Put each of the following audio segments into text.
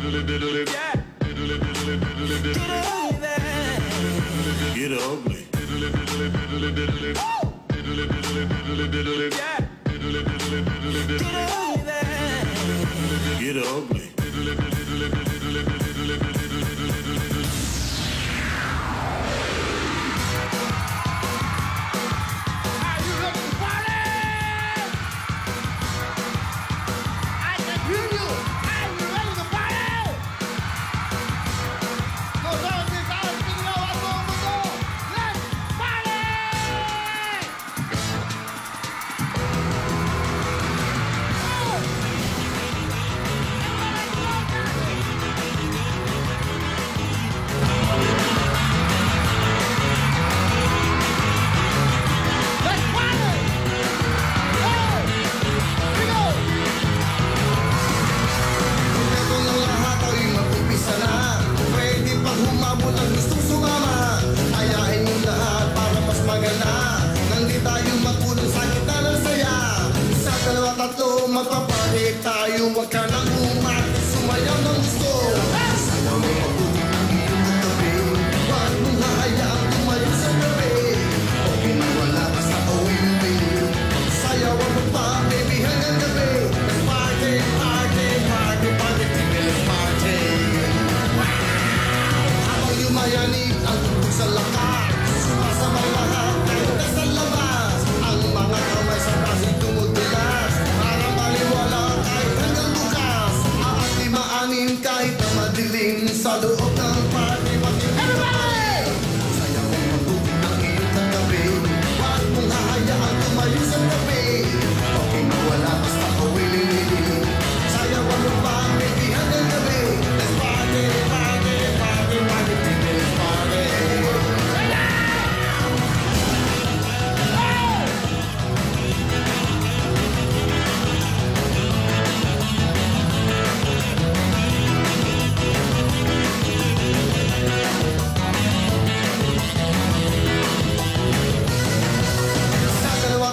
Get ugly. Get ugly. Magpapalit tayo, wag ka nang umati, sumayaw ng gusto. Sayaw mo mabuti ng iyong katabi, wag mong hahayaang tumayo sa gabi. Okay na wala ka sa OMB, sayawan mo pa, baby, hanggang gabi. Let's party, party, party, party, baby, let's party. Habang yumayanib ang tugtog sa lakas, sumasabay lahat tayo nasa labas. Ang mga kamay sa braso tumutulas, kahit na madilim sa loob ng party, everybody! Sayaw mo mabuti ng iyong kagabi, wag mong hahayaan tumayo sa gabi. Okay na wala basta kawili-wili, sayawan mo pa, baby, hanggang gabi. Let's party, party, party, party, baby, let's party.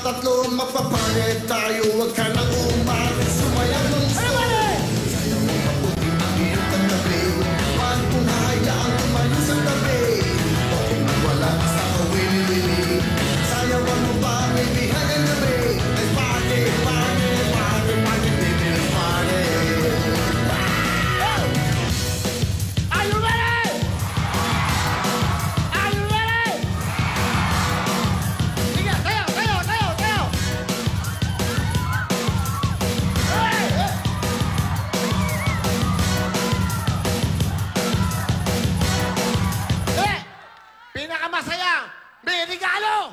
Tatlo magpapalit tayo, wag ka nang umati, sumayaw ng gusto. Sayaw mo mabuti ang iyong katabi, wag mong hahayaan tumayo sa tabi. Okay na wala ka sa kawili-wili, sayawan mo ba, baby, hanggang gabi. Let's party, party, party, party, baby, let's party. Are you ready? Are you ready? Sige, tayo, tayo, tayo, tayo. Pinakamasaya, may regalo!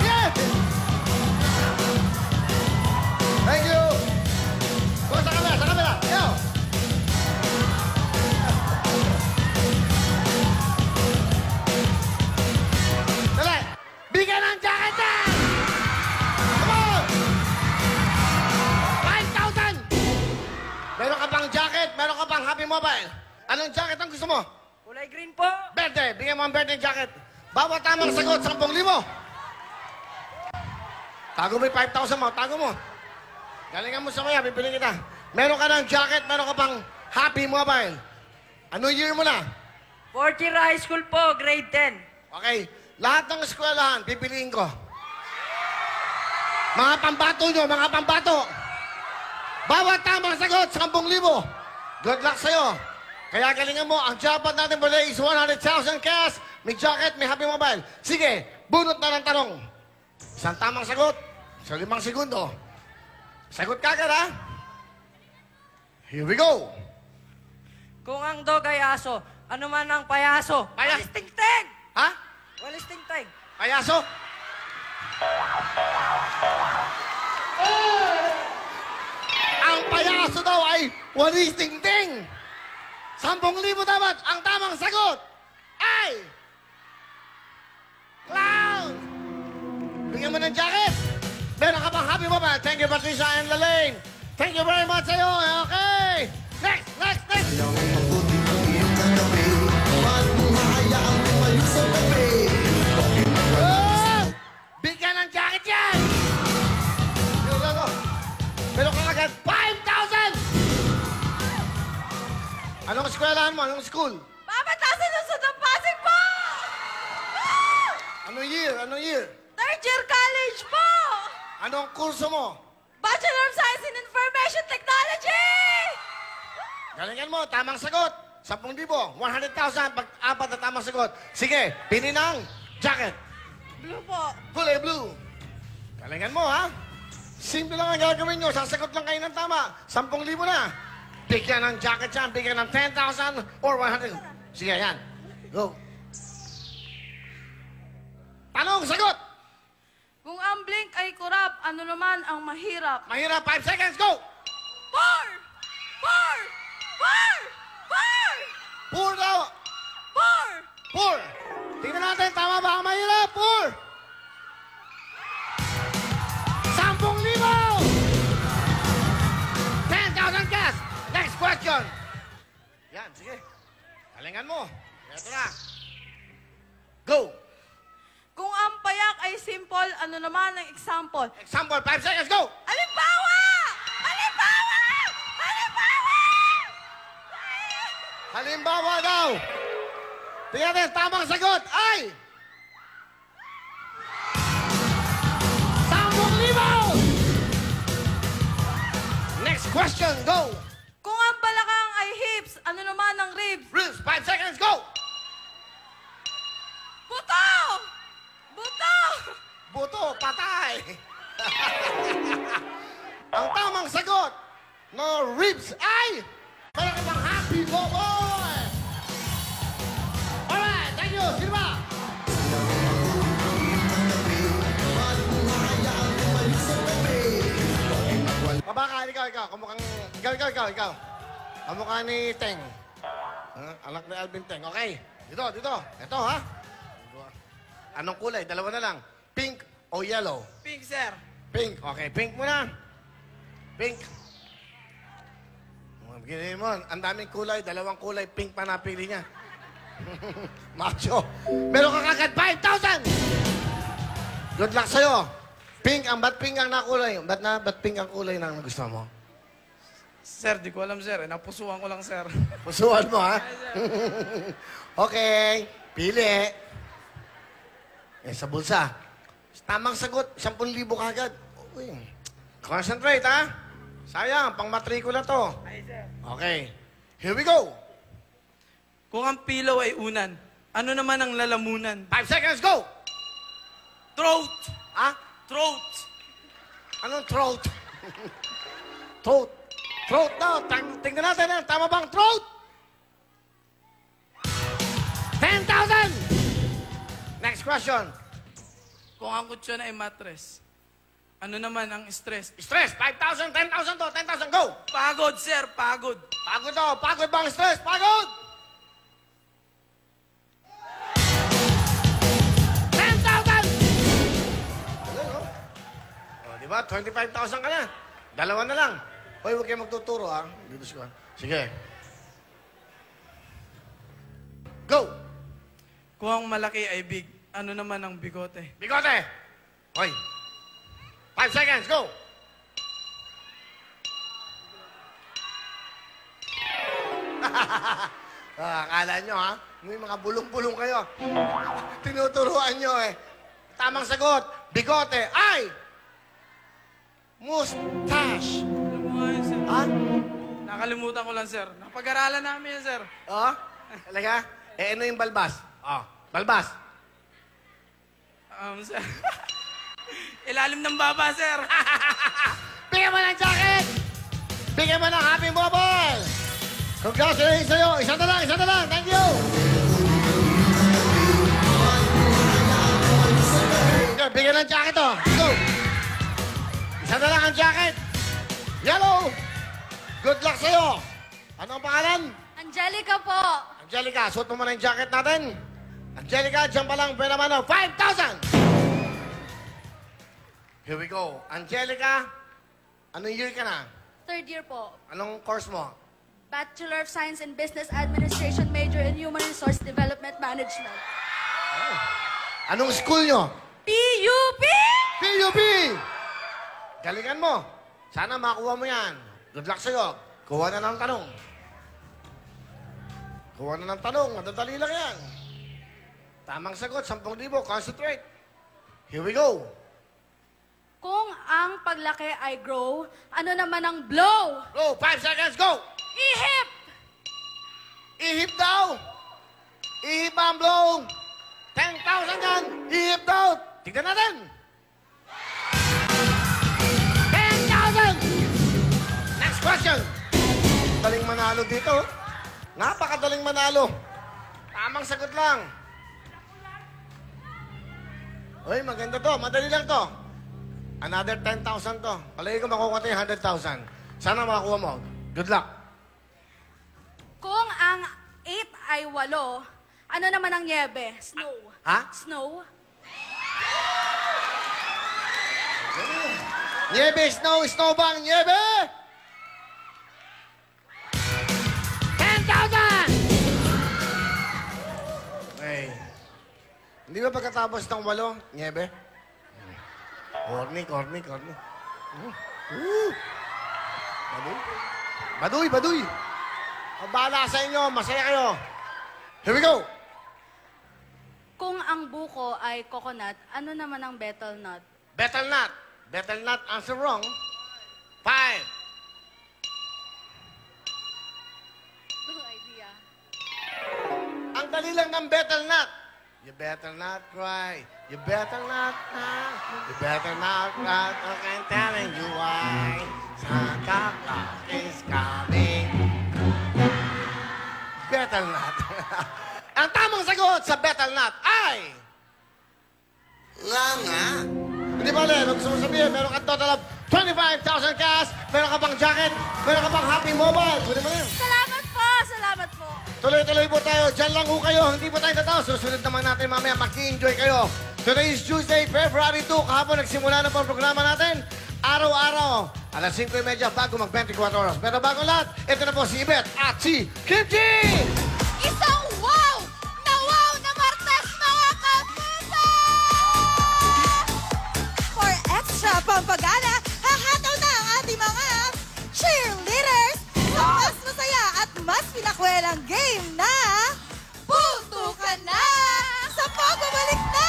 Yeah! Thank you! Go sa kamera, sa kamera! Yo! Dali! Bigyan ng jacket yan! Come on! 5,000! Meron ka pang jacket, meron ka pang Happy Mobile. Anong jacket ang gusto mo? Kulay green po. Berde, bigyan mo ang berde jacket. Bawat tamang sagot, 10,000. Tago mo yung 5,000 mo, tago mo. Galingan mo sa maya, pipilin kita. Meron ka ng jacket, meron ka pang Happy Mobile. Ano year mo na? 4th year high school po, grade 10. Okay, lahat ng eskwelahan, pipiliin ko. Mga pambato nyo, mga pambato. Bawat tamang sagot, 10,000. Good luck sa'yo. Kaya galingan mo, ang jackpot natin pala is 100,000 cash. May jacket, may Happy Mobile. Sige, bunot na ng tanong. Isang tamang sagot, sa 5 segundo. Sagot kagad, ha? Here we go. Kung ang dog ay aso, ano man ang payaso? Walis ting-ting! Ha? Walis ting-ting. Payaso? Ang payaso daw ay walis ting-ting. 10,000 dapat. Ang tamang sagot ay clown. Bigyan mo ng jacket. Meron ka pang Happy Mobile. Thank you, Patricia and Lalaine. Thank you very much sa'yo. Okay. Next, next, next. Ayaw mo mabuti ang iyong kagabi. Ba't mong hahayaang tumayo sa gabi? Bigyan ng jacket yan. Meron ka Anong eskwelahan mo? Anong school? Papatasin ng Sutang Pasig po! Anong year? Anong year? Third year college po! Anong kurso mo? Bachelor of Science in Information Technology! Galingan mo, tamang sagot. 10,000, 100,000 pag apat na tamang sagot. Sige, pili ng jacket. Blue po. Kulay blue. Galingan mo, ha? Simple lang ang gagawin nyo. Sasagot lang kayo ng tama. 10,000 na. Bigyan ng jacket yan. Bigyan ng 10,000 or 100. Sige, yan. Go. Tanong, sagot. Kung ang blink ay kurap, ano naman ang mahirap? Mahirap, 5 seconds, go. 4! 4! 4! 4! Poor daw. 4! Poor. Tingnan natin, tama ba ang mahirap? Poor. 10,000. 10,000 cash. Next question. Yan, sige. Galingan mo. Ito na. Go. Kung ang payak ay simple, ano naman ang example? Example, 5 seconds, go. Halimbawa! Halimbawa! Halimbawa! Halimbawa daw. Tingnan natin, tamang sagot ay... 10,000. Next question, go. Kung ang balakang ay hips, ano naman ang ribs? Ribs, 5 seconds, go. Buto! Buto! Buto, patay. Ang tamang sagot no ribs ay... Kaya ka bang happy boy? Alright, thank you. Sino ba? Baba ka, ikaw. Kamukhang... Ikaw. Kamukha ni Teng. Anak ni Alvin Teng. Okay. Dito. Ito, ha? Anong kulay? Dalawa na lang. Pink o yellow? Pink, sir. Pink. Okay, pink muna. Pink. Gini mo, ang daming kulay, dalawang kulay, pink pa napili niya. Macho. Meron ka kagad 5,000! Good luck sa'yo. Pink, ba't pink ang nakulay? Ba't pink ang kulay na gusto mo? Sir, di ko alam, sir. Napusuan ko lang, sir. Pusuan mo, ha? Okay, pili. Sa bulsa. Tamang sagot, 10,000 kagad. Uy. Concentrate, ha? Sayang, pang matrikula to. Okay. Here we go. Kung ang pillow ay unan, ano naman ang lalamunan? 5 seconds, go! Throat! Ha? Throat! Anong throat? Throat. Throat daw. Tingnan natin, ha? Tama bang throat? 10,000! Next question. Kung ang kutsyon ay mattress, ano naman ang stress? Stress, 5,000, 10,000 to, 10,000, go! Pagod, sir, pagod. Pagod daw, pagod bang stress? Pagod! 10,000! O, di ba? 25,000 ka na. Dalawa na lang. Hoy, huwag kayo magtuturo, ha? Dito ko. Sige. Go! Kung ang malaki ay big, ano naman ang bigote? Bigote! Hoy! 5 seconds, go! Akala nyo, ha? May mga bulong-bulong kayo. Tinuturuan nyo, eh. Tamang sagot, bigote ay... mustache. Alam mo nga yun, sir. Ha? Nakalimutan ko lang, sir. Napag-aralan namin yan, sir. Oh? Talaga? Eh, ano yung balbas? Oh, balbas. Sir. Ilalim ng baba, sir. Bigyan mo ng jacket! Bigyan mo ng happy mobile! Congratulations sa'yo! Isa na lang! Thank you! Bigyan ng jacket, oh! Go! Isa na lang ang jacket! Yellow! Good luck sa'yo! Ano ang pangalan? Angelica po. Angelica, suot mo muna yung jacket natin. Angelica, dyan pa lang, pwede naman, 5,000! Here we go. Angelica, anong year ka na? Third year po. Anong course mo? Bachelor of Science in Business Administration, major in Human Resource Development Management. Anong school nyo? PUP! PUP! Galingan mo. Sana makuha mo yan. Good luck sa'yo. Kuha na ng tanong. Kuha na ng tanong. Madadali lang yan. Tamang sagot, 10,000. Concentrate. Here we go. Kung ang paglaki ay grow, ano naman ang blow? Go, 5 seconds, go! Ihip! Ihip daw! Ihip ang blow! 10,000 yan! Ihip daw! Tignan natin! 10,000! Next question! Daling manalo dito. Napakadaling manalo. Tamang sagot lang. Uy, maganda to. Madali lang to. Another 10,000 to. Palagi ko makukuha tayo 100,000. Sana makakuha mo. Good luck. Kung ang 8 ay 8, ano naman ang niebe? Snow. Ha? Snow? Niebe, snow, snowbang, niebe! 10,000! Okay. Hindi ba pagkatapos ng 8, niebe? Corny. Baduy. Bahala sa inyo, masaya kayo. Here we go. Kung ang buko ay coconut, ano naman ang betel nut? Betel nut. Betel nut, answer wrong. 5. No idea. Ang dali lang ng betel nut. You better not cry. You better not cry. You better not cry. I'm telling you why. Santa Claus is coming. Betel nut. Ang tamang sagot sa betel nut ay... Nga. Hindi ba, Len? Huwag sabihin, meron ka total of 25,000 cash, meron ka pang jacket, meron ka pang happy mobile. Pwede mo na yun. Salamat po! Tuloy-tuloy po tayo. Diyan lang po kayo. Hindi po tayo tataw. Susunod naman natin mamaya. Mag-enjoy kayo. Today is Tuesday, February 2. Kahapon nagsimula na po ang programa natin. Araw-araw. Alas 5:30 bago mag-24 oras. Pero bago lahat, ito na po si Ibet at si Kimchi! Isang wow na Martes, mga kapuso! For extra pampagana, hahataw na ang ating mga cheerleaders sa mas masaya at mas pinakwelang game na Punto Ka Na! Sa pagbabalik na!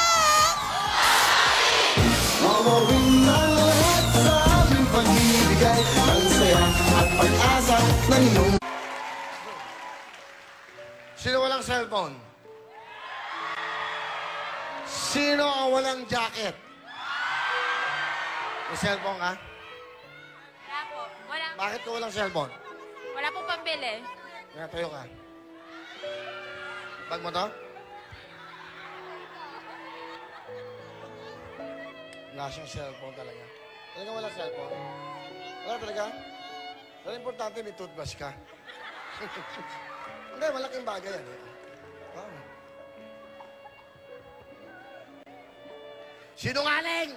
Mawawin na lahat sa aming pagbibigay ang saya at pag-asa ng iyong Sino walang cellphone? Sino ang walang jacket? May cellphone ka? Wala po. Bakit ka walang cellphone? Wala po pambili. Kaya tayo ka. Bag mo to? Wala siyang cellphone talaga. Talaga wala cellphone? Wala talaga? Pero importante may toothbrush ka. Hindi, malaking bagay yan. Wow. Sinungaling!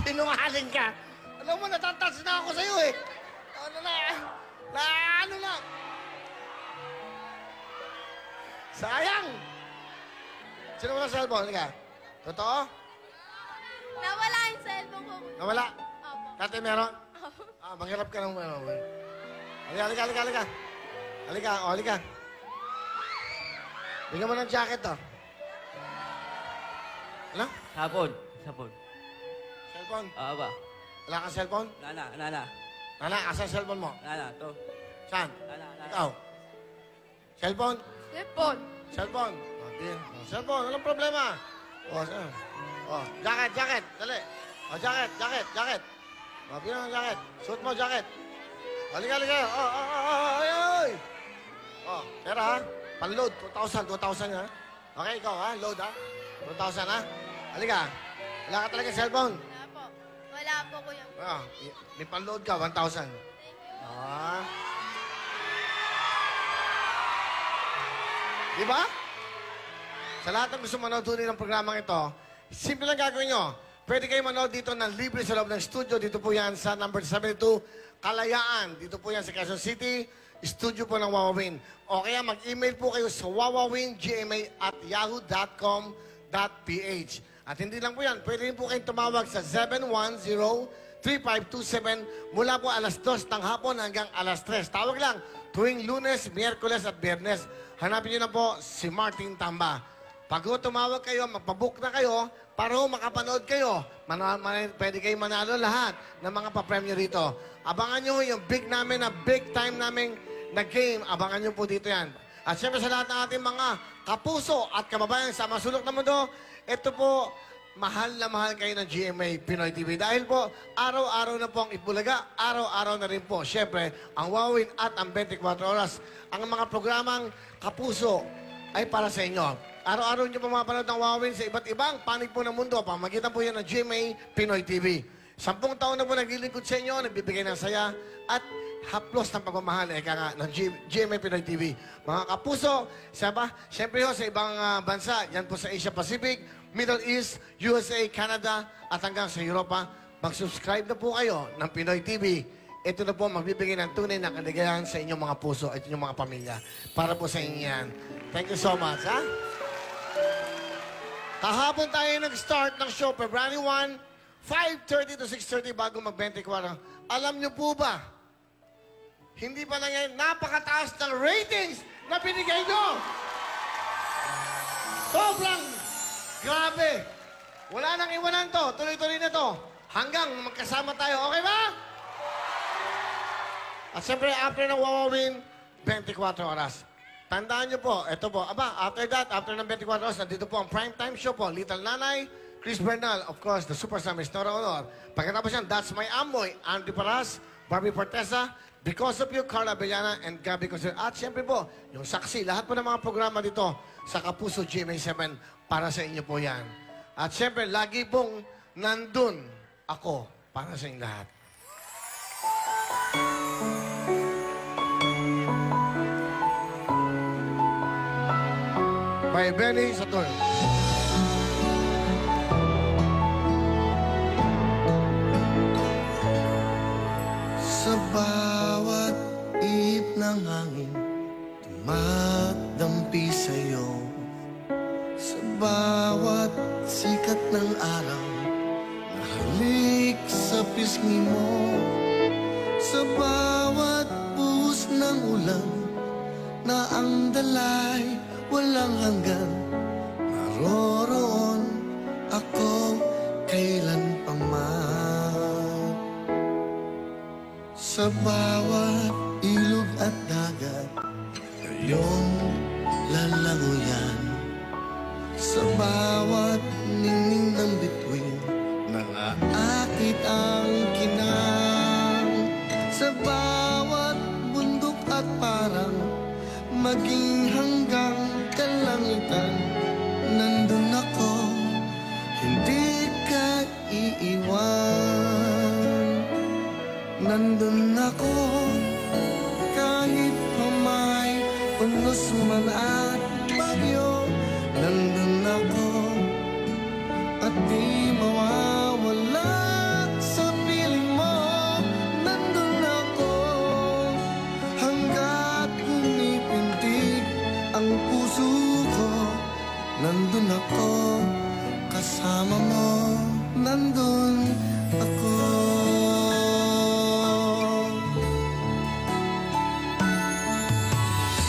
Sinungaling ka! Alam mo, natatouch na ako sa'yo eh. Ano na? Sayang! Sino mo ng cellphone? Halika. Totoo? Nawala yung cellphone ko. Nawala? Opo. Dati meron? Manghirap ka ng meron. Halika. Halika. Bigyan mo ng jacket, to. Ano? Sabon. Cellphone? Oo ba? Wala kang cellphone? Nana. Nana, asan cellphone mo? Nana, to. Saan? Nana. Ikaw? Cellphone? Ipon. Cellphone. Cellphone, walang problema. Saan? Jacket. Dali. Jacket. Bigyan ng jacket. Suot mo, jacket. Halika. Ay. Pera ha? Pan-load. 2,000 ha? Okay, ikaw ha? Load ha? 2,000 ha? Halika. Wala ka talaga cellphone. Wala po, kuya. May pan-load ka, 1,000. Diba? Sa lahat ng gusto manood tuloy ng programang ito, simple lang gagawin nyo. Pwede kayo manood dito ng libre sa loob ng studio. Dito po yan sa number 72, Kalayaan. Dito po yan sa Quezon City. Studio po ng Wawawin. O kaya mag-email po kayo sa wawawingma@yahoo.com.ph. At hindi lang po yan. Pwede rin po kayong tumawag sa 710-3527 mula po alas 2 ng hapon hanggang alas 3. Tawag lang tuwing Lunes, Miyerkules at Biyernes. Hanapin nyo na po si Martin Tamba. Pag tumawag kayo, magpabook na kayo para makapanood kayo. Pwede kayo manalo lahat ng mga papremyo rito. Abangan nyo yung big namin na big time namin na game. Abangan nyo po dito yan. At syempre sa lahat ng ating mga kapuso at kababayan sa masulok na mundo, ito po, mahal na mahal kayo ng GMA Pinoy TV. Dahil po, araw-araw na po ang Itbulaga, araw-araw na rin po, syempre, ang Wawin at ang 24 Oras. Ang mga programang kapuso ay para sa inyo. Araw-araw nyo po mapanood ng Wawin sa iba't ibang panig po ng mundo. Pamagitan po yan ng GMA Pinoy TV. 10 taon na po naglilingkod sa inyo, nagbibigay ng saya at haplos ng pagmamahal ng GMA Pinoy TV. Mga kapuso, siyempre ho, sa ibang bansa, yan po sa Asia Pacific, Middle East, USA, Canada, at hanggang sa Europa, mag-subscribe na po kayo ng Pinoy TV. Ito na po magbibigay ng tunay na kaligayahan sa inyong mga puso at inyong mga pamilya. Para po sa inyo yan. Thank you so much, ha? Kahapon tayo nag-start ng show, February 1, 5:30 to 6:30 bago mag-24. Alam niyo po ba, hindi pa lang yan, napakataas ng ratings na binigay nyo! Sobrang grabe! Wala nang iwanan to, tuloy-tuloy na to. Hanggang magkasama tayo, okay ba? At siyempre, after ng Wawawin, 24 oras. Tandaan nyo po, ito po, after that, after ng 24 oras, nandito po ang primetime show po, Little Nanay, Chris Bernal, of course, the Superstar Miss Nora Honor. Pagkatapos yan, That's My Amoy, Andy Paras, Barbie Fortesa, Because of You, Carla Bellana, and Gabby Cosel. At siyempre po, yung saksi, lahat po ng mga programa dito sa Kapuso GMA7, para sa inyo po yan. At siyempre, lagi pong nandun ako para sa inyo lahat. By Benny Saturn. Sa bawat ihip ng hangin, tumadampi sa'yo. Sa bawat sikat ng araw, nahalik sa pisngi mo. Sa bawat buhos ng ulan, na ang dalay walang hanggan, naroroon ako kailan pa man. Sa bawat ilog at dagat, iyong lalanguyan. Sa bawat ningning ng bituin, nang-aakit ang kinang. Sa bawat bundok at parang, maging hanggang kalangitan, nandun ako, hindi ka iiwan. Nandun ako, kahit pa may unos man at bagyo. Nandun ako, at di mawawala sa piling mo. Nandun ako, hanggat pumipintig ang puso ko. Nandun ako, kasama mo. Nandun ako.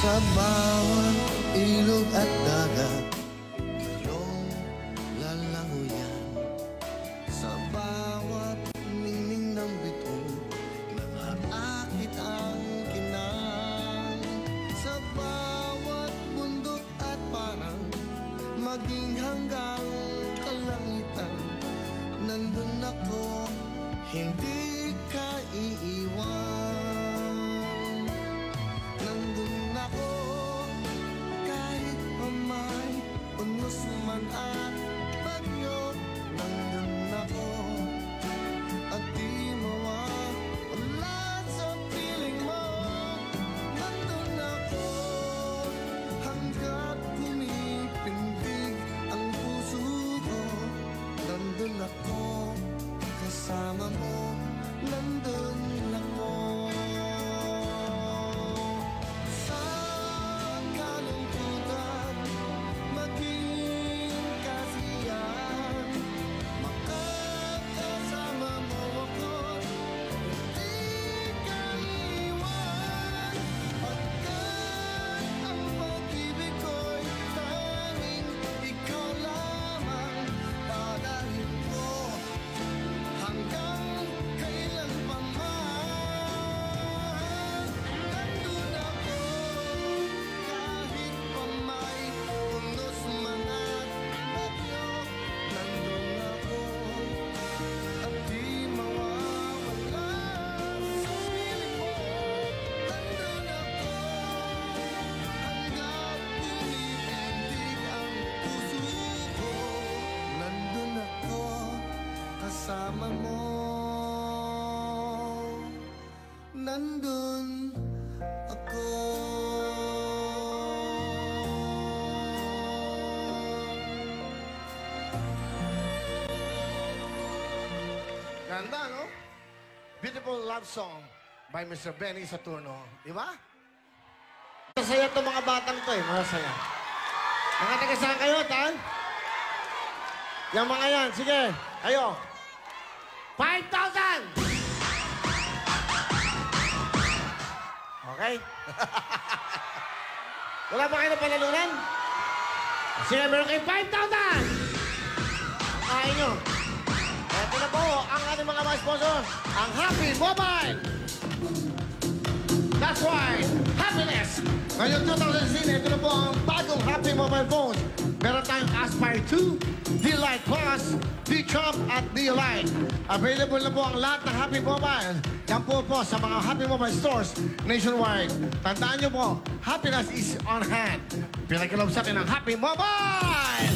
Sa bawat ilog at dagat, iyong lalanguyan. Sa bawat ningning ng bituin, nang-aakit ang kinang. Sa bawat bundok at parang, maging hanggang kalangitan, nandun ako, hindi ka iiwan. Nandun ako, kahit pa may unos man at bagyo. Nandun ako, at di mawawala sa piling mo. Nandun ako, hanggat pumipindig ang puso ko. Nandun ako, kasama mo. Nandun ako. nandun ako. Ganda, no? Beautiful love song by Mr. Benny Saturno. Di ba? Masaya itong mga batang to eh. Masaya. Mga taga-saan kayo, Tan? Yung mga yan. Sige. Kayo. 5,000! Okay? Wala ba kayo na palalunan? Sige, meron kayo 5,000! Kain nyo. Ito na po ang ating mga sponsor, ang Happy Mobile. That's right, happiness. Ngayon 2016, ito na po ang bagong Happy Mobile phone. Meron tayong Aspire 2, D-Lite Plus, D-Chomp at D-Lite. Available na po ang lahat ng Happy Mobile. Yan po sa mga Happy Mobile stores nationwide. Tandaan nyo po, happiness is on hand. Pinagkalob sa atin ng Happy Mobile!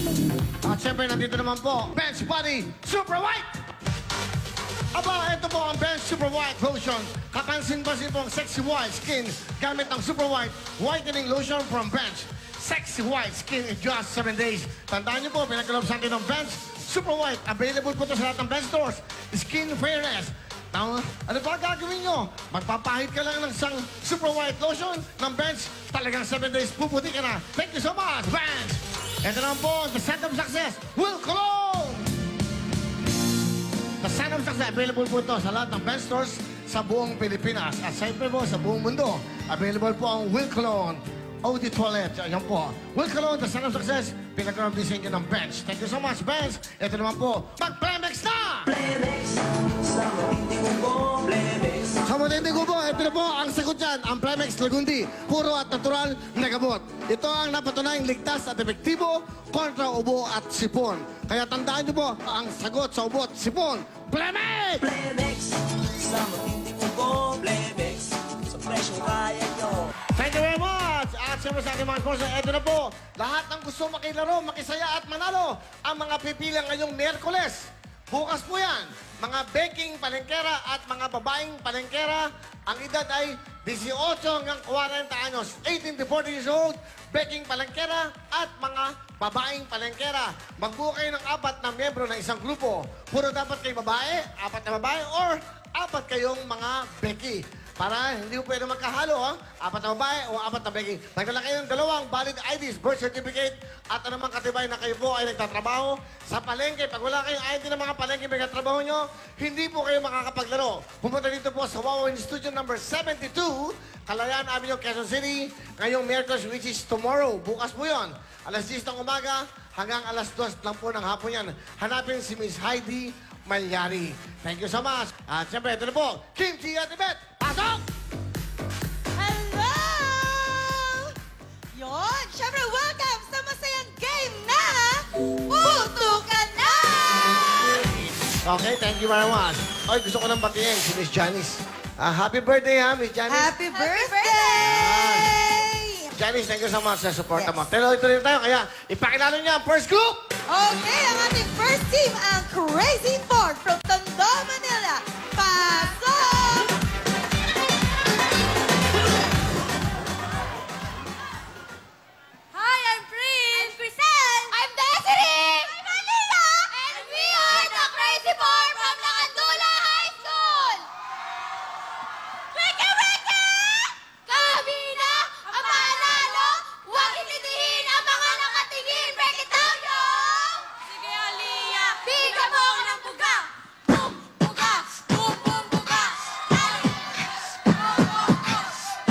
At syempre, nandito naman po, Bench Body Super White! Aba, ito po ang Bench Super White Lotion. Kapansin-pansin po ang sexy white skin gamit ang Super White Whitening Lotion from Bench. Sexy white skin in just 7 days. Tandaan niyo po, pinagkalob sa atin ng Bench Super White. Available po ito sa lahat ng Bench stores. Skin fairness. Now, ano pa gagawin nyo? Magpapahid ka lang ng isang Super White Lotion ng Bench. Talagang 7 days, puputi ka na. Thank you so much, Bench! Ito naman po, the Scent of Success, Will Cologne! The Scent of Success, available po ito sa lahat ng Bench stores sa buong Pilipinas. At siyempre po, sa buong mundo, available po ang Will Cologne Eau de Toilette. Ayan po. Will Cologne, the Scent of Success, pinag-grab din sa inyo ng Bench. Thank you so much, Bench. Ito naman po, mag-Plemex na! Sa matindi ko po, ito na po ang sagot dyan, ang Plemex Lagundi, puro at natural na gamot. Ito ang napatunayang ligtas at epektibo kontra ubo at sipon. Kaya tandaan niyo po, ang sagot sa ubo at sipon, Plemex! Plemex, sa matindi ubo, Plemex, sa presyo kaya nyo. Thank you very much! At siyempre sa aking mga sponsor, ito na po, lahat ng gusto makilaro, makisaya at manalo, ang mga pipilang ngayong Miyerkules. Bukas po yan, mga baking palengkera at mga babaeng palengkera. Ang edad ay 18 hanggang 40 anyos, 18 to 40 years old, baking palengkera at mga babaeng palengkera. Magbuo kayo ng 4 na miyembro ng isang grupo. Puro dapat kayo babae, 4 na babae, or 4 kayong mga beki. Para hindi po pwede magkahalo, ha? 4 na babae o 4 na beki. Nagdala kayo ng 2 valid IDs, birth certificate, at anumang katibay na kayo po ay nagtatrabaho sa palengke. Pag wala kayong ID ng mga palengke na nagtatrabaho nyo, hindi po kayo makakapaglaro. Pumunta dito po sa Wawa Studio number 72, Kalayaan Avenue, Quezon City, ngayong Miyerkules, which is tomorrow. Bukas po yun. Alas 10 ng umaga hanggang alas 2 lang po ng hapon yan. Hanapin si Miss Heidi Malyari. Thank you so much. At siyempre, ito na po, Kim Chi at Yvette. Pasok! Hello! Yon! Siyempre, welcome sa masayang game na Putukan Na! Okay, thank you very much. Oy, gusto ko nang batiin si Miss Janice. Happy birthday, ha, Miss Janice? Happy birthday! Janice, thank you so much sa support mo. Tuloy-tuloy tayo, kaya ipakilala niya ang first group! Okay, ang ating first team, ang Crazy Four from Tondo, Manila. Pasok! Hi, I'm Prince. I'm Crisel. I'm Desiree. I'm Manila. And we are the Crazy Four from Lacandula High School. Wika, wika! Kami na ang manalo. Huwag itindihin ang mga nakatingin. Break it down, yo! Sige, Aliyah. Biga mo ako ng buga. Boom, buga. Boom, boom, buga.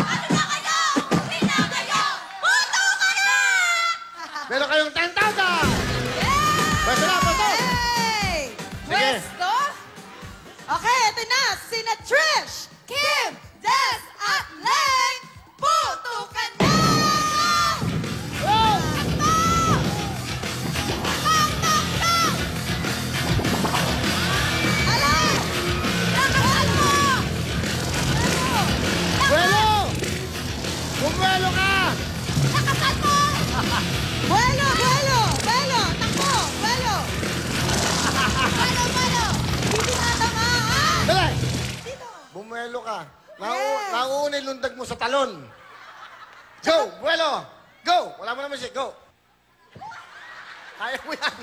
Ano na kayo? Hindi na kayo. Puto ka na! Meron kayong 10,000! Basta na, basta! Hey! Sige. Pwesto? Okay, ito na. Sina Trish, Kim, Des, at Leng. Putukan na! Alam! Nakasal mo! Buelo! Bumuelo ka! Nakasal mo! Buelo! Buelo! Buelo! Takbo! Buelo! Malo, malo! Hindi natamaan! Dali! Sino? Bumuelo ka. Nauuna yung lundag mo sa talon. Go, Buelo! Go! Wala mo naman siya, go! Kaya mo yan.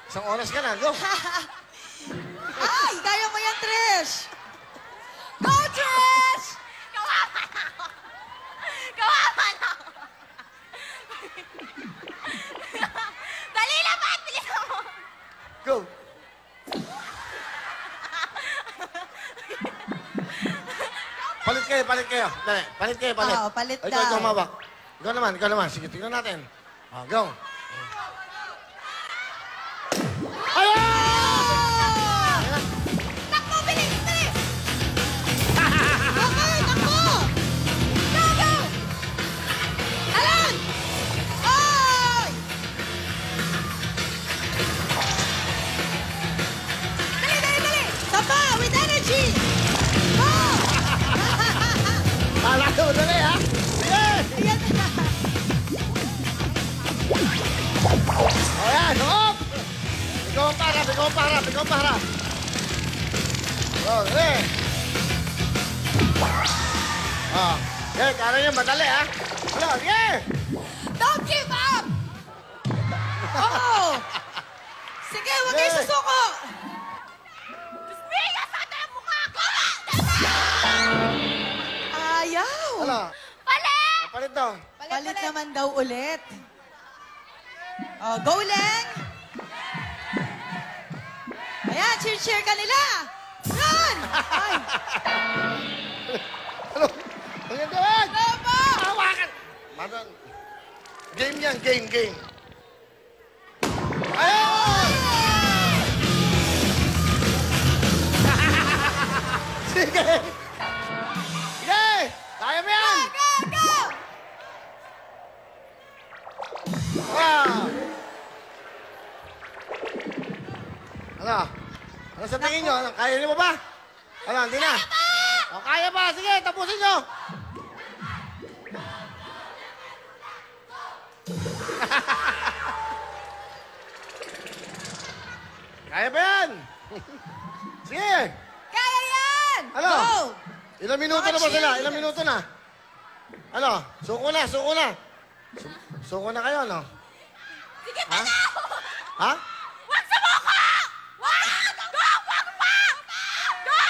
Isang oras ka na, go! Ay, kaya mo yan, Trish! Go, Trish! Kawawa na ako. Kawawa na ako. Dali lang, ba't bilisan mo? Go! Palit kayo. Dali, palit kayo. Oo, palit Ikaw, daw. ikaw mabak. Ikaw naman. Sige, tingnan natin. Go. Ayan! Takbo, bilis, bilis! Okay, takbo! Go, go! Alan! Oy! Dali, dali, dali! Tapa, with energy! Go! Kala ko, dali ha? Sige! Ayan na. Ayan, hop! Ikaw ang para. Oh, dali! Okay, kala niyo madali ha? Wala, sige! Don't give up! Oo! Sige, huwag kayo Yeah. susuko! Mia, sakit ang mukha ko! Ayaw! Wala. Pali! Palit daw. Palit naman daw ulit. Oh, go, Leng! Ayan, cheer ka nila! Run! Ay, Ano? Ang ganda yan! Tapa! Hawakan! Madon. Game yan, game. Ayun! Sige! Sige! Kaya mo yan! Go, go! Wow! Ano? Ano sa tingin nyo? Kaya niyo ba? Ano, hindi na? O, kaya pa! Sige, tapusin nyo! Kaya ba yan? Sige! Kaya yan! Ano? Go! Ilang minuto na ba sila? Ilang minuto na? Ano? Suko na. Suko na kayo, no? Sige pa Ha? na! Ha? Wag sa mukha! Wag! Go! Wag pa! Go!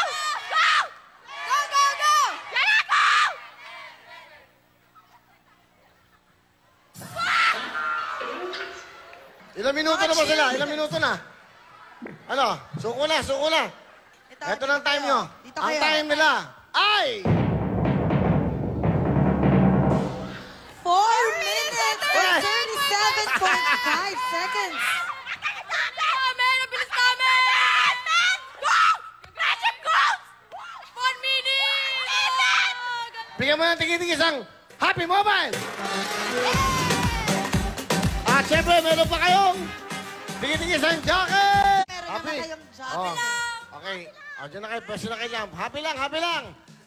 Go! Go, go, go! Kaya go! Ilang minuto na ba sila? Ilang minuto na? Ano? Suko na. Ito na ang time nyo. Dito Ang kayo. time nila ay... 4 minutes and 37.5 seconds. Namin! Nabilis namin! Go! Aggressive goals! 1 minute! Bigyan mo ng tigis ang Happy Mobile! At syempre, meron pa kayong tigis ang jacket! Meron naman kayong jacket. Oh. Okay. Diyan na kayo. Pwede na kayo dyan. Happy lang.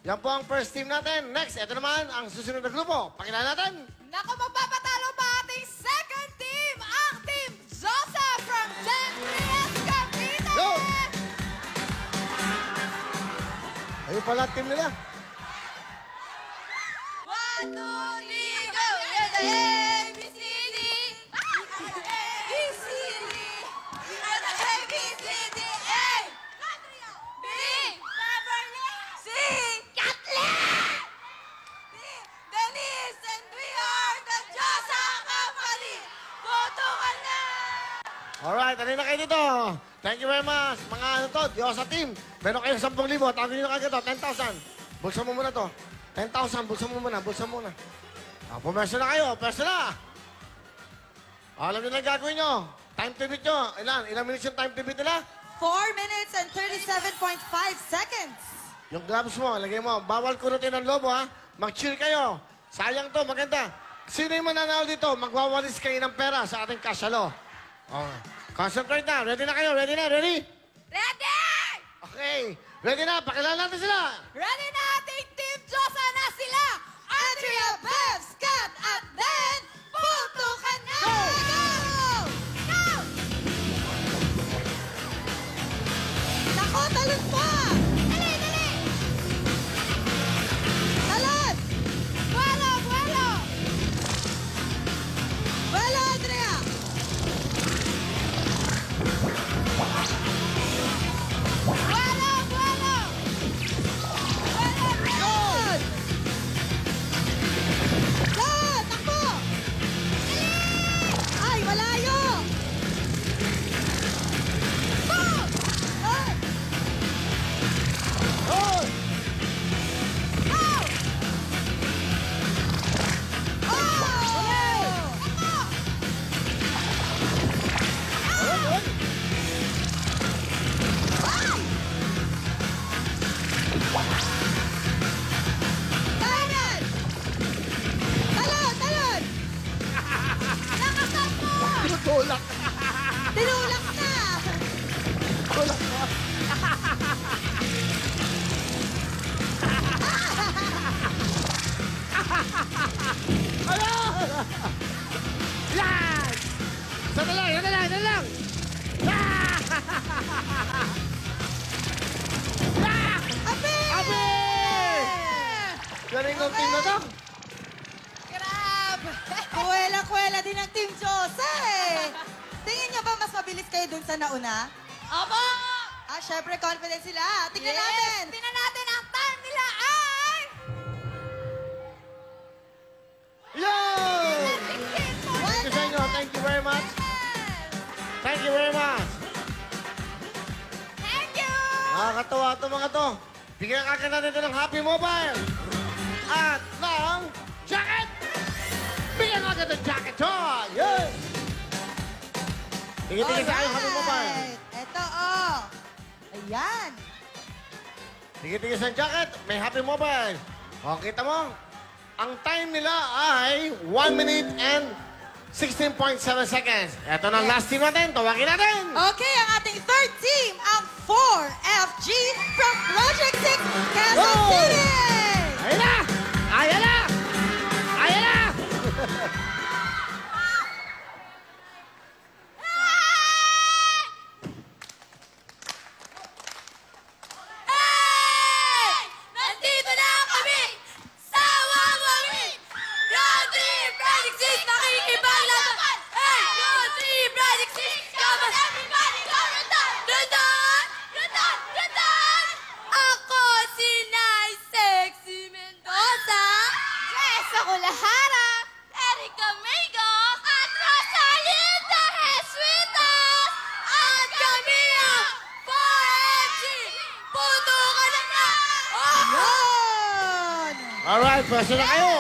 Yan po ang first team natin. Next, ito naman ang susunod na grupo. Pakilala natin. Naku, magpapatalo pa ating second team, ang Team Zosa from Gen 3S Cavite! Go! Ayun pala ang team nila. 1, 2, 3, go! You're the ABCD! ABCD! You're the ABCD! A! B! Beverly! C! Kathleen! D! Denise! And we are the Zosa Company! Boto ka na! Alright, alin na kayo dito. Thank you very much. Mga ano to, Diyosa team. Meron kayong 10,000. Tawagin nyo na kagad to, 10,000. Bulsa mo muna to. 10,000, bulsa mo muna. Pumerso na kayo, pwerso na. Alam nyo na gagawin nyo. Time to beat nyo. Ilang minutes yung time to beat nila? 4 minutes and 37.5 seconds. Yung gloves mo, lagay mo. Bawal kurutin ang lobo, ha? Mag-cheer kayo. Sayang to, maganda. Sino yung mananalo dito? Magwawalis kayo ng pera sa ating kasyalo. Oh. Concentrate na. Ready na kayo? Ready? Ready! Okay. Ready na. Pakilala natin sila. Ready na ating Team Josa na sila! Andrea, Bev, Scott, at then, Puto ka na! Go! Go! Nako, talon pa! Dali, dali! Hoy! Talon! Talon! Talon! Lakasan mo! Tinutulak. Tinulak na! Tulak mo. Ala! Yan! Sandali lang. Abe! Abe! Galing ng team na to. Grabe! Kuwela-kuwela din ang Team Jose! Tingin niyo ba mas mabilis kayo dun sa nauna? Opo! Syempre confident sila. Tingnan natin! Tingnan natin ang time nila ay... Yo! Thank you sa inyo. Thank you very much. Thank you very much. Thank you! Nakakatawa ito mga to. Bigyan kagad natin ito ng Happy Mobile. At ng jacket. Bigyan kagad ng jacket to. Yeah! Tingin-tingin sa kayong Happy Mobile. Ito, oh. Ayan. Tingin-tingin sa jacket. May Happy Mobile. O, kita mo. Ang time nila ay 1 minute and 16.7 seconds. Ito na ang last team natin. Tawagin natin. Okay, ang ating third team, ang 4FG from Project 6, Quezon Go! City! Ayan na! Ayan na! Ayan na! Hey! Nandito na kami sa Wawawin! Rodri Project 6 nakikipaglaban! Hey! Rodri Project 6! Come on everybody! Go Rodon! Rodon! Rodon! Rodon! Ako si Nay Sexy Mendoza! Jessa Culahara! Erica Mego! At Rosalinda Jesuitas! At kami ang 4FG! Puto ka na na! Oh! Yun! Alright, pwede na kayo.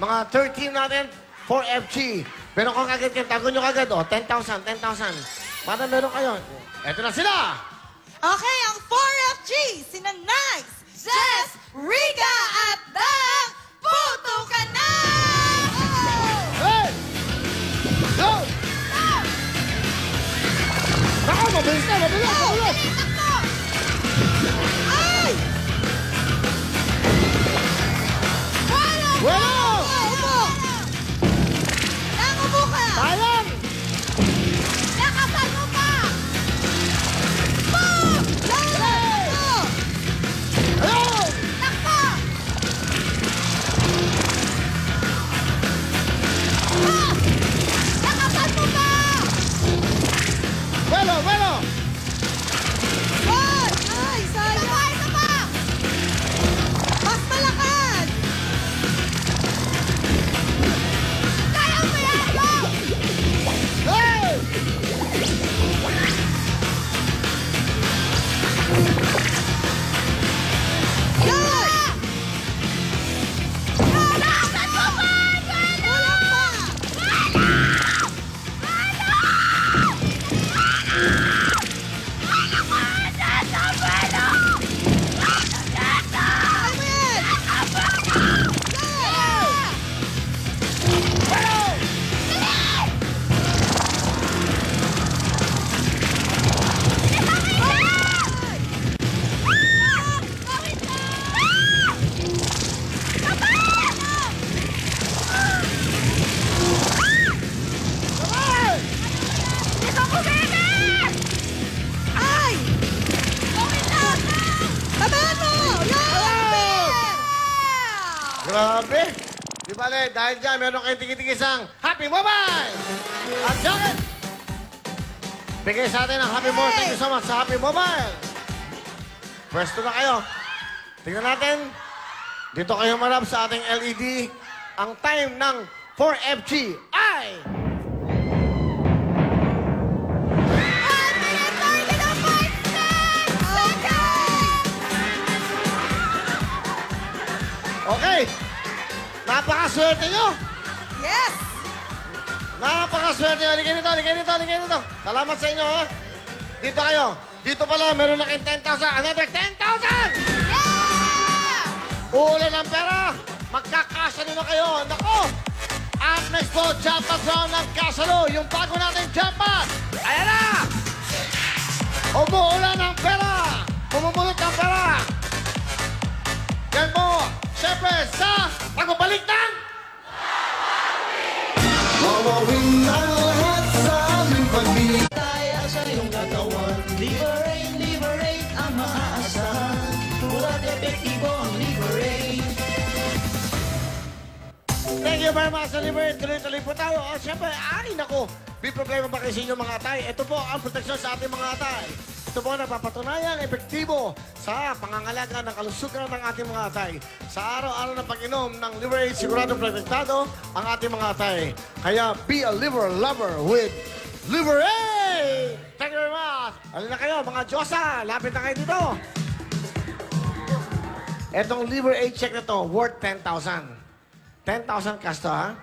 Mga third team natin, 4FG. Pero kung kagad kayo, tago nyo kagad, 10,000, 10,000. Para meron kayo. Eto na sila! Okay, ang 4FG, sina Nice, Jess, Riga, at Dang, Puto ka na! Hey! Go! Ako, mabilis na, mabilis! Ay! Bueno! Upo! Nangupo ka! Sayang! Lakasan mo pa! Ayun! Takbo! Lakasan mo pa! Bueno, bueno! Ay, sayang! Isa pa! Mas malakas! Kaya mo yan! Go! Hey! Yun! Lakasan mo pa! Ano yan? Ay! Tabahan mo! Yan! Grabe! Di bale, dahil dyan, meron kayong tigit-tigisang Happy Mobile! At jacket! Bigay sa atin ang Happy Mobile. Thank you so much sa Happy Mobile. Pwesto na kayo. Tingnan natin. Dito kayo marap sa ating LED. Ang time ng 4FG ay... Napakaswerte nyo! Yes! Napakaswerte nyo! Ligay nito, ligay nito, ligay nito! Salamat sa inyo, ha? Dito kayo. Dito pala, meron na kayong 10,000. Another 10,000! Uulan ng pera! Magkakasya nyo na kayo! Nako! At next po, jackpot round ng kasalo. Yung bago natin jackpot! Ayan na! Umuulan ng pera! Pumumulot ng pera! Yan po! Siyempre, sa pagbabalik ng... Mawawin ang lahat sa aming pag-ibig. Kaya sa iyong katawan, liberate ang maaasahan. Buhat epektibo ang liberate. Thank you very much, Liberate. Tuloy-tuloy po tayo. O, siyempre, ay, naku. May problema ba kayo sa inyo mga atay? Ito po ang proteksyon sa ating mga atay. Ito po ang napapatunayang epektibo sa pangangalaga ng kalusugan ng ating mga atay. Sa araw-araw na pag-inom ng Liberate, siguradong protektado ang ating mga atay. Kaya, be a liver lover with Liberate! Thank you very much. Alin na kayo, mga Diyosa. Lapit na kayo dito. Etong Liberate check na to, worth 10,000. 10,000 cash to, ha?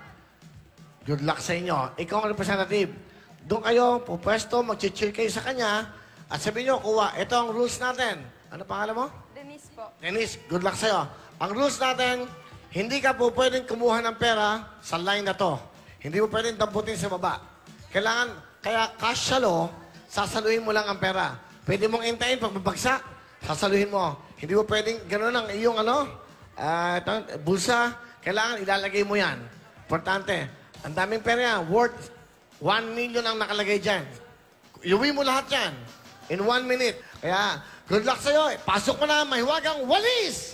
Good luck sa inyo. Ikaw ang representative. Doon kayo, pupwesto, mag-cheer kayo sa kanya, at sabihin nyo, kuha, ito ang rules natin. Ano pangalan mo? Denise po. Denise, good luck sa'yo. Ang rules natin, hindi ka po pwedeng kumuha ng pera sa line na to. Hindi mo pwedeng damputin sa baba. Kailangan, kaya cash salo, sasaluhin mo lang ang pera. Pwede mong intayin pag babagsak, sasaluhin mo. Hindi mo pwedeng, gano'n ang iyong bulsa. Kailangan ilalagay mo yan. Importante. Ang daming pera yan. Worth 1 million ang nakalagay dyan. Iuwi mo lahat yan. In 1 minute. Kaya, good luck sa'yo. Pasok mo na ang mahiwagang walis!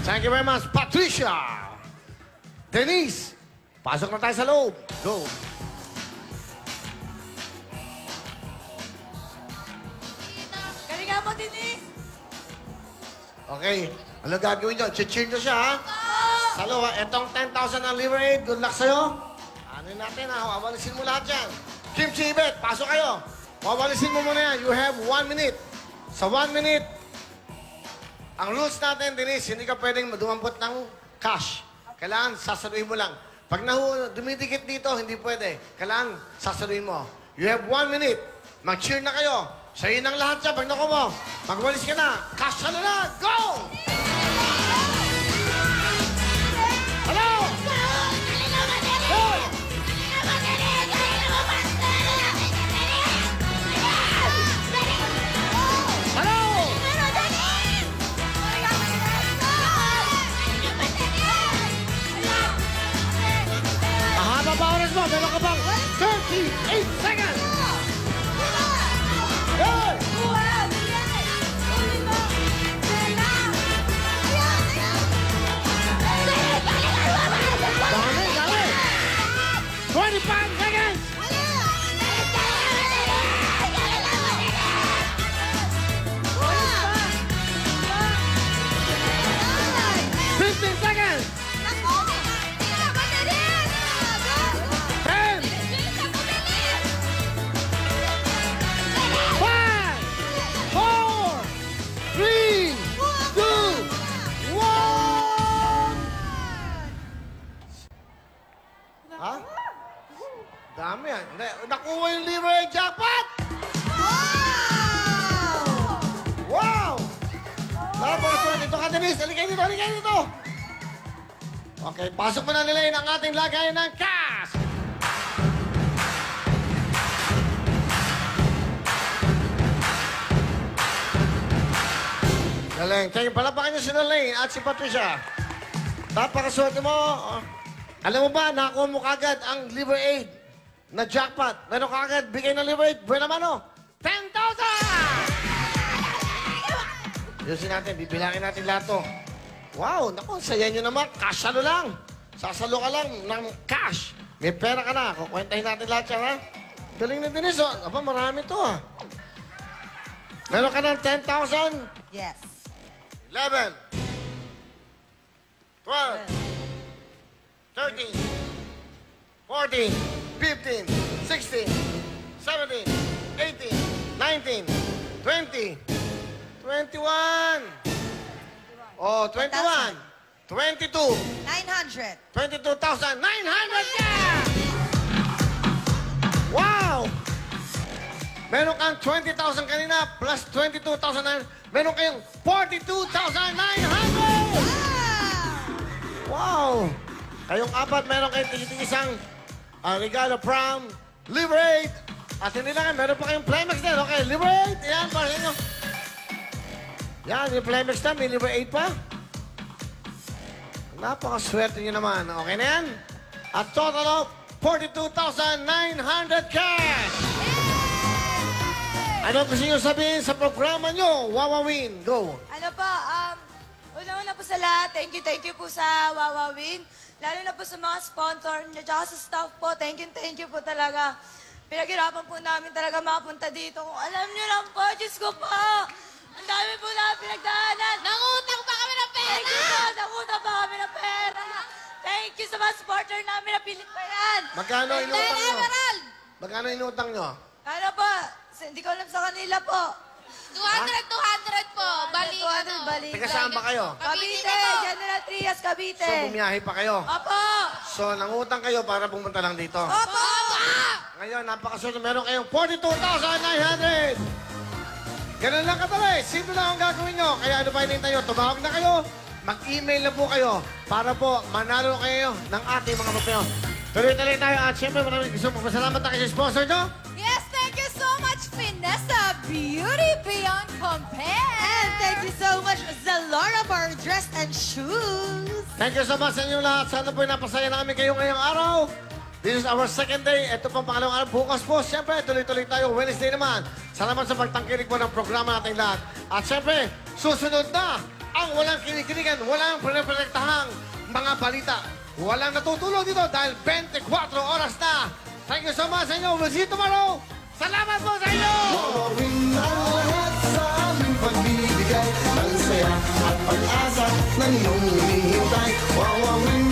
Thank you very much, Patricia! Denise! Pasok na tayo sa loob. Go! Galingan mo, Denise! Okay. Ano gagawin nyo? Cheer nyo siya, ha? Salo, ha? Etong 10,000 ang Liberate. Good luck sa'yo. Ano natin, ha? Wawalisin mo lahat yan. Kimchi Ibet, pasok kayo. Wawalisin mo muna yan. You have 1 minute. Sa 1 minute, ang rules natin, Denise, hindi ka pwedeng dumampot ng cash. Kailangan sasaluhin mo lang. Pag dumidikit dito, hindi pwede. Kailangan sasaluhin mo. You have 1 minute. Mag-cheer na kayo. Sa'yo ng lahat siya. Pag naku mo, magwalis ka na. Cash na na. Go! Hello! Go! Hello! Mahaba pa oras mo. Meron ka bang 38 seconds. Hey! Dami, dami. 25 seconds. 15 seconds. 10. 5, 4, 3, 2, 1. Ha? Dami yan. Nakuha yung Liberate jackpot! Wow! Napakaswerte. Ito ka, Denise. Alikay dito, alikay dito. Okay, pasok mo na nila ang ating lagay ng cash. Galing. Kaya palapakan niyo si Lalaine at si Patricia. Napakaswerte mo. Alam mo ba, nakakuha mo kagad ang Liberate na jackpot. Meron kagad, bigay ng Liberate. Buena mano, 10,000! Yusin natin, bibilangin natin lahat to. Wow, naku, saya nyo naman. Cash salo lang. Sasalo ka lang ng cash. May pera ka na. Kukwentahin natin lahat yan, ha? Galing na Denise, oh. Aba, marami to, ha? Meron ka ng 10,000? Yes. 11, 12, 13, 14, 15, 16, 17, 18, 19, 20, 21. Oh, 21, 22, 900. 22,900 cash! Wow! Meron kang 20,000 kanina plus 22,000. Meron kayong 42,900! Wow! Kayong apat, meron kayong isang regalo from Liberate. At hindi lang, meron pa kayong Playmax din. Okay, Liberate. Yan, para sa inyo. Yan, yung Playmax na, may Liberate pa. Napakaswerte nyo naman. Okay na yan? A total of 42,900 cash! Ano gusto nyo sabihin sa programa nyo? Wawawin, go! Ano po, una-una po sa lahat, thank you po sa Wawawin. Lalo na po sa mga sponsor niyo, tsaka sa staff po, thank you po talaga. Pinaghirapan po namin talaga makapunta dito. Kung alam niyo lang po, Diyos ko po, ang dami po namin pinagdaanan. Nangutang pa kami ng pera! Thank you po, nangutang pa kami ng pera. Thank you sa mga supporter namin na pilit pa yan. Magkano inutang nyo? Emerald! Magkano inutang nyo? Ano po, hindi ko alam sa kanila po. 200 po. Bali, 200, balik. Teka, saan ba kayo? Cavite, General Trias, Cavite. So, bumiyahe pa kayo. Opo! So, nangutang kayo para pumunta lang dito. Opo! Ngayon, napakasunod. Meron kayong 42,900! Ganun lang katabi. Simple lang ang gagawin nyo. Kaya ano pa hinihintay nyo? Tumawag na kayo. Mag-email na po kayo para po manalo kayo ng ating mga papel. Tuloy-tuloy tayo. At syempre, maraming gusto magpasalamat na kayo sa sponsor nyo. Yes, thank you so much, Finessa Beauty Beyond Compare. And thank you so much, Zalora, for our dress and shoes. Thank you so much sa inyong lahat. Sana po napasaya namin kayo ngayong araw. This is our second day. Ito pang pangalawang araw. Bukas po, syempre, tuloy-tuloy tayo. Wednesday naman. Salamat sa pagtangkilik po ng programa natin lahat. At syempre, susunod na ang walang kinikinigan, walang pinaprotektahang mga balita. Walang natutulog dito dahil 24 oras na. Thank you so much sa inyo. We'll see you tomorrow. Salamat po sa inyo! Wawawin ang lahat sa aming pagbibigay ng saya at pag-asa ng iyong hinihintay. Wawawin